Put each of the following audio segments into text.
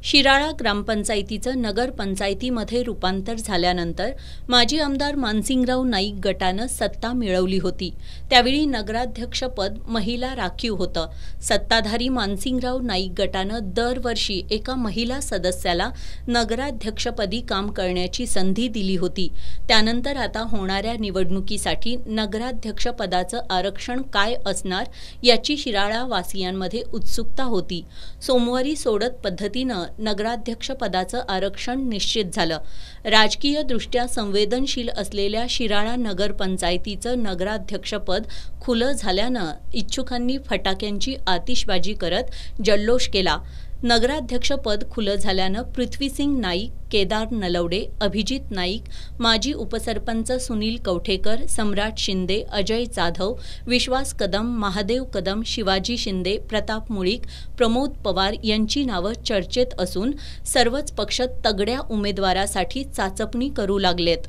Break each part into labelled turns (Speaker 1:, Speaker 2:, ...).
Speaker 1: शिराळा ग्रामपंचायतीचं नगरपंचायतीमध्ये रूपांतर झाल्यानंतर माजी आमदार मानसिंगराव नाईक गटानं सत्ता मिळवली होती। त्यावेळी नगराध्यक्षपद महिला राखीव होतं। सत्ताधारी मानसिंगराव नाईक गटानं दरवर्षी एका महिला सदस्याला नगराध्यक्षपदी काम करण्याची संधी दिली होती। त्यानंतर आता होणाऱ्या निवडणुकीसाठी नगराध्यक्षपदाचं आरक्षण काय असणार याची शिराळा वासियांमध्ये उत्सुकता होती। सोमवारी सोडत पद्धतीनं नगराध्यक्षपदाचं आरक्षण निश्चित झालं। राजकीय दृष्ट्या संवेदनशील असलेल्या शिराळा नगरपंचायतीचं नगराध्यक्षपद खुलं झाल्यानं इच्छुकांनी फटाक्यांची आतिषबाजी करत जल्लोष केला। नगराध्यक्षपद खुलं झाल्यानं पृथ्वीसिंग नाईक, केदार नलवडे, अभिजित नाईक, माजी उपसरपंच सुनील कवठेकर, सम्राट शिंदे, अजय जाधव, विश्वास कदम, महादेव कदम, शिवाजी शिंदे, प्रताप मुळीक, प्रमोद पवार यांची नावं चर्चेत असून सर्वच पक्ष तगड्या उमेदवारासाठी चाचपणी करू लागलेत।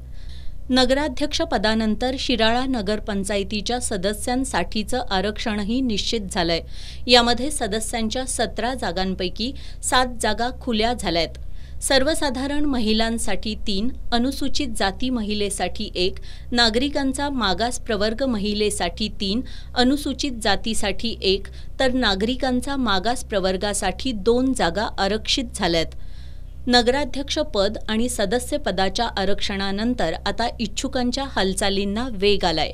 Speaker 1: नगराध्यक्षपदानंतर शिराळा नगरपंचायतीच्या सदस्यांसाठीचं आरक्षणही निश्चित झालंय। यामध्ये सदस्यांच्या 17 जागांपैकी 7 जागा खुल्या झाल्यात। सर्वसाधारण महिलांसाठी 3, अनुसूचित जाती महिलेसाठी 1, नागरिकांचा मागास प्रवर्ग महिलेसाठी 3, अनुसूचित जातीसाठी 1 तर नागरिकांचा मागास प्रवर्गासाठी 2 जागा आरक्षित झाल्यात। नगराध्यक्षपद आणि सदस्यपदाच्या आरक्षणानंतर आता इच्छुकांच्या हालचालींना वेग आलाय।